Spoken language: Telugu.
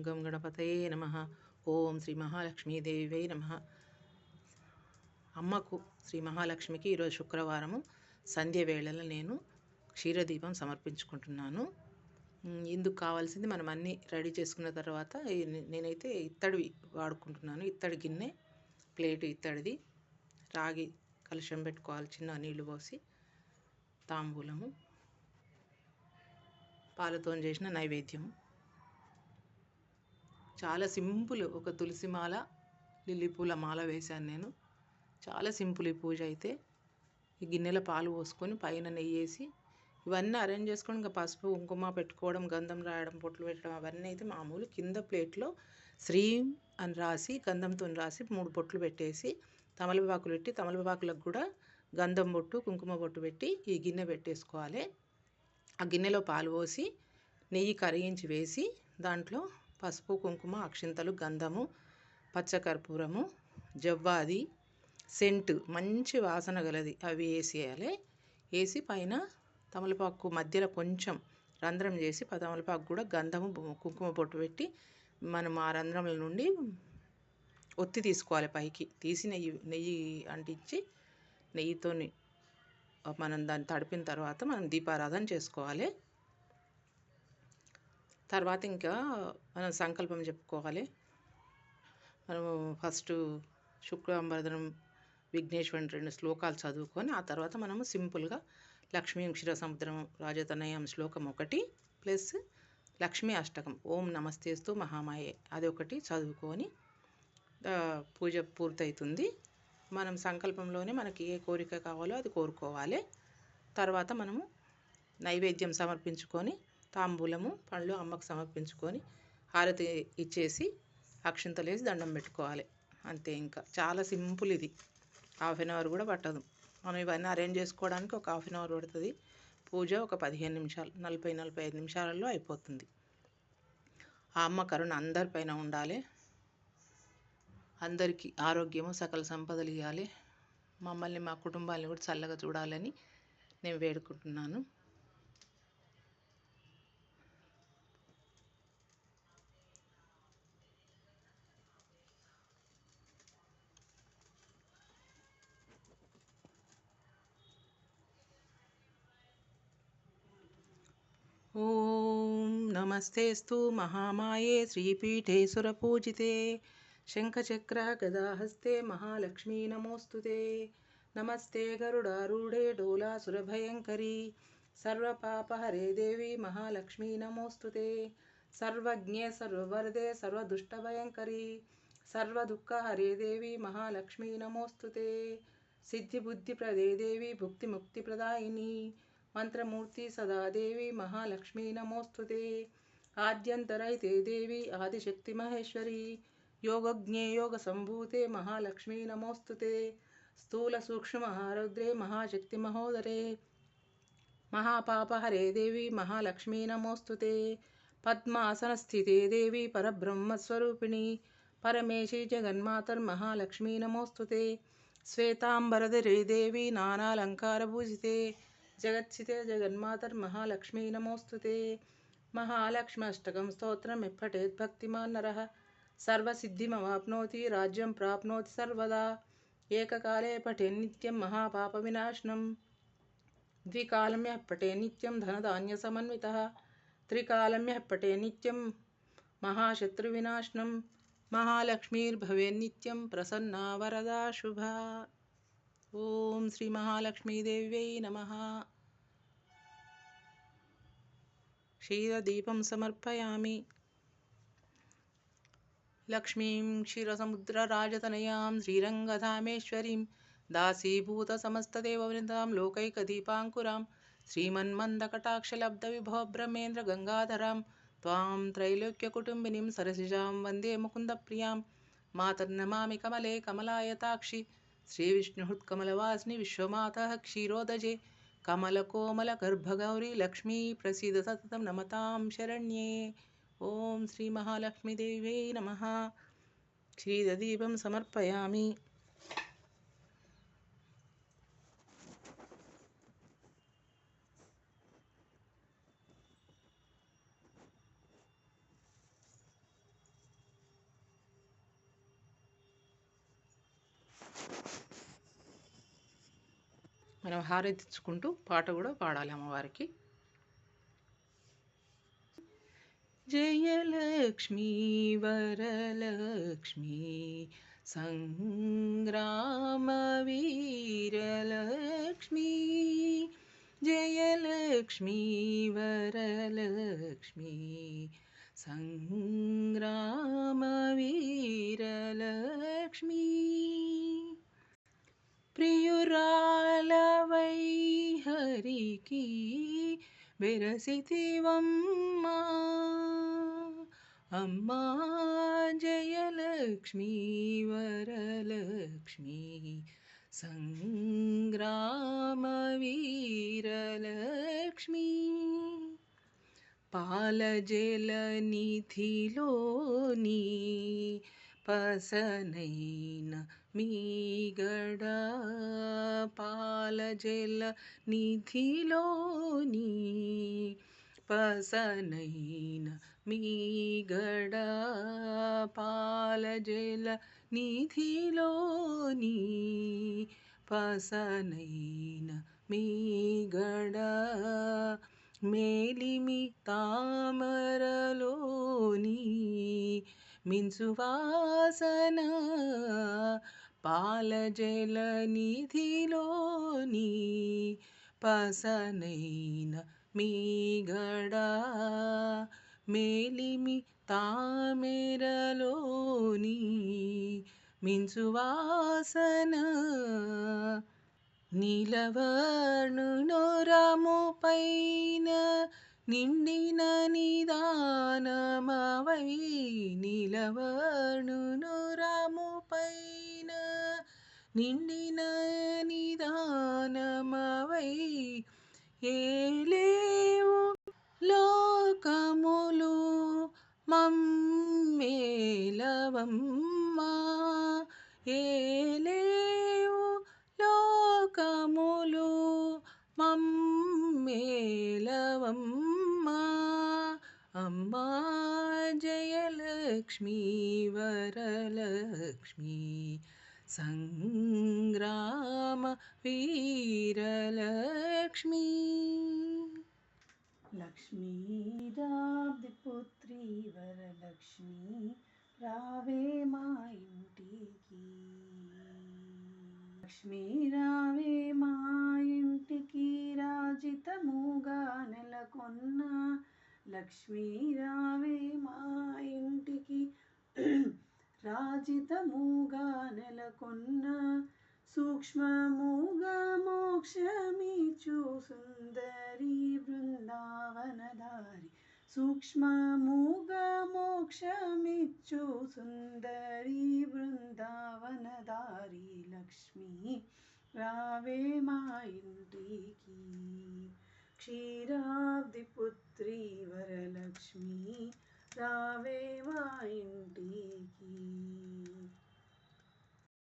గం గణపతయే నమః. ఓం శ్రీ మహాలక్ష్మీదేవై నమః. అమ్మకు శ్రీ మహాలక్ష్మికి ఈరోజు శుక్రవారము సంధ్య వేళలో నేను క్షీరదీపం సమర్పించుకుంటున్నాను. ఇందుకు కావాల్సింది మనం అన్నీ రెడీ చేసుకున్న తర్వాత నేనైతే ఇత్తడివి వాడుకుంటున్నాను. ఇత్తడి గిన్నె, ప్లేటు ఇత్తడిది, రాగి కలశం పెట్టుకోవాలి, చిన్న నీళ్లు పోసి, తాంబూలము, పాలతో చేసిన నైవేద్యము. చాలా సింపుల్. ఒక తులసి మాల, లిల్లీ పూల మాల వేశాను నేను. చాలా సింపుల్ ఈ పూజ అయితే. ఈ గిన్నెలో పాలు పోసుకొని పైన నెయ్యి వేసి ఇవన్నీ అరేంజ్ చేసుకొని ఇంకా పసుపు కుంకుమ పెట్టుకోవడం, గంధం రాయడం, పొట్లు పెట్టడం అవన్నీ అయితే మామూలు. కింద ప్లేట్లో శ్రీం అని రాసి గంధంతో రాసి 3 పొట్లు పెట్టేసి తమలపాకులు పెట్టి, తమలపాకులకు కూడా గంధం బొట్టు కుంకుమ బొట్టు పెట్టి ఈ గిన్నె పెట్టేసుకోవాలి. ఆ గిన్నెలో పాలు పోసి నెయ్యి కరిగించి వేసి దాంట్లో పసుపు కుంకుమ అక్షింతలు గంధము పచ్చకర్పూరము జవ్వాది సెంటు మంచి వాసన గలది అవి వేసేయాలి. వేసి పైన తమలపాకు మధ్యలో కొంచెం రంధ్రం చేసి తమలపాకు కూడా గంధము కుంకుమ పొట్టు పెట్టి మనం ఆ రంధ్రముల నుండి ఒత్తి తీసుకోవాలి. పైకి తీసి నెయ్యి అంటించి నెయ్యితో మనం దాన్ని తడిపిన తర్వాత మనం దీపారాధన చేసుకోవాలి. తర్వాత ఇంకా మనం సంకల్పం చెప్పుకోవాలి. మనము ఫస్ట్ శుక్లాంబరధరం విఘ్నేశ్వరుని 2 శ్లోకాలు చదువుకొని ఆ తర్వాత మనము సింపుల్గా లక్ష్మీ క్షీర సముద్రం రాజతనయం శ్లోకం 1 ప్లస్ లక్ష్మీ అష్టకం ఓం నమస్తేస్తు మహామాయే అది ఒకటి చదువుకొని పూజ పూర్తవుతుంది. మనం సంకల్పంలోనే మనకి ఏ కోరిక కావాలో అది కోరుకోవాలి. తర్వాత మనము నైవేద్యం సమర్పించుకొని తాంబూలము పళ్ళు అమ్మకు సమర్పించుకొని హారతి ఇచ్చేసి అక్షింతలేసి దండం పెట్టుకోవాలి. అంతే. ఇంకా చాలా సింపుల్ ఇది. ½ అన్ అవర్ కూడా పట్టదు. మనం ఇవన్నీ అరేంజ్ చేసుకోవడానికి ఒక ½ అన్ అవర్ పడుతుంది. పూజ ఒక 15 నిమిషాలు, 40-45 నిమిషాలలో అయిపోతుంది. ఆ అమ్మ కరుణ అందరిపైన ఉండాలి. అందరికీ ఆరోగ్యము సకల సంపదలు ఇవ్వాలి. మమ్మల్ని మా కుటుంబాన్ని కూడా చల్లగా చూడాలని నేను వేడుకుంటున్నాను. ఓం నమస్తేస్తు మహామాయే శ్రీపీఠే సురపూజితే శంఖచక్ర గదాహస్తే మహాలక్ష్మీ నమోస్తుతే. నమస్తే గరుడారూఢే డోలాసురభయంకరీ సర్వపాపహరే దేవి మహాలక్ష్మీ నమోస్తుతే. సర్వజ్ఞే సర్వవరదే సర్వదుష్టభయంకరీ సర్వదుఃఖహరే దేవి మహాలక్ష్మీ నమోస్తుతే. సిద్ధిబుద్ధిప్రదే దేవి భుక్తిముక్తిప్రదాయిని మంత్రమూర్తి సదాదేవి మహాలక్ష్మీ నమోస్తుతే. ఆద్యంతరహితే దేవి ఆదిశక్తి మహేశ్వరి యోగజ్ఞే యోగ సంభూతే మహాలక్ష్మీ నమోస్తుతే. స్థూల సూక్ష్మ మహారౌద్రే మహాశక్తి మహోదరే మహాపాపహరే దేవి మహాలక్ష్మీ నమోస్తుతే. పద్మాసనస్థితే దేవి పరబ్రహ్మస్వరూపిణి పరమేశి జగన్మాతర్మహాలక్ష్మీ నమోస్తుతే. శ్వేతాంబరధరే దేవి నానాలంకారభూషితే జగత్సితే జగన్మాతర్మహాలక్ష్మీ నమోస్తుతే. మహాలక్ష్మ్యష్టకం స్తోత్రం ఎప్పటేత్ భక్తిమాన్ నరః సర్వసిద్ధిమవాప్నోతి రాజ్యం ప్రాప్నోతి సర్వదా. ఏకకాలే పఠే నిత్యం మహాపాపవినాశనం ద్వికాలం యః పఠే నిత్యం ధనధాన్యసమన్వితః త్రికాలం యః పఠే నిత్యం మహాశత్రువినాశనం మహాలక్ష్మీర్భవేన్నిత్యం ప్రసన్నా వరదా శుభా. ఓం శ్రీ మహాలక్ష్మీదేవ్యై నమః. క్షీరదీపం సమర్పయామి. లక్ష్మీం క్షీరసముద్రరాజతనయాం శ్రీరంగధామేశ్వరీం దాసీభూతసమస్తదేవవనితాం లోకైకదీపాంకురాం శ్రీమన్మందకటాక్షలబ్ధవిభవబ్రహ్మేంద్రగంగాధరాం త్వాం త్రైలోక్యకుటుంబినీం సరసిజాం వందే ముకుందప్రియాం మాతర్నమామి కమలే కమలాయతాక్షి శ్రీవిష్ణుహృత్కమలవాసిని విశ్వమాతః క్షీరోదజే కమలకోమలగర్భగౌరీ లక్ష్మీ ప్రసీద సతతం నమతాం శరణ్యే. ఓం శ్రీ మహాలక్ష్మీదేవ్యై నమః. క్షీరదీపం సమర్పయామి. మనం హారతిచ్చుకుంటూ పాట కూడా పాడాలి అమ్మవారికి. జయలక్ష్మీ వరలక్ష్మీ సంగ్రామ వీరలక్ష్మీ, జయలక్ష్మీ వరలక్ష్మీ సంగ్రామ వీరలక్ష్మీ, ప్రియురాలవై హరికి వెరసితివమ్మా అమ్మా, జయలక్ష్మీ వరలక్ష్మీ సంగ్రామ వీరలక్ష్మీ, పాలజల నిధిలోని పసనైన మీగడ, పాలజల నిధిలోని పసనైన మీగడ, పాలజల నిధిలోని పసనైన మీగడ, మేలిమి తామరలోని మిన్సువాసన, పాలజల నిధిలోని పసనైన మీగడ, మేలిమి తామెరలోని మిన్సువాసన, నీలవర్ణునొరము పైన నిండిన నిదానమవై, నీలవర్ణునొరము పైన నిండిన నిదానమవై, ఏలేవు లోకములు మమ్మేలవమ్మా, ఏలేవు లోకములు మమ్మేలవమ్మా అమ్మా, జయలక్ష్మీ వరలక్ష్మీ సంగ్రామ వీరలక్ష్మీ, లక్ష్మీరాబ్ది పుత్రి వరలక్ష్మి రావే మా ఇంటికి, లక్ష్మీ రావే మా ఇంటికి రాజితముగా నెలకొన్న, లక్ష్మీ రావే మా ఇంటికి రాజితముగా నెలకొన్న, సూక్ష్మముగా మోక్షమిచ్చు సుందరి బృందావనధారి, సూక్ష్మముగా మోక్షమిచ్చు సుందరి బృందావనధారి, లక్ష్మీ రావే మా ఇంటికి, క్షీరాబ్ది పుత్రి వరలక్ష్మి రావే మా ఇంటికి.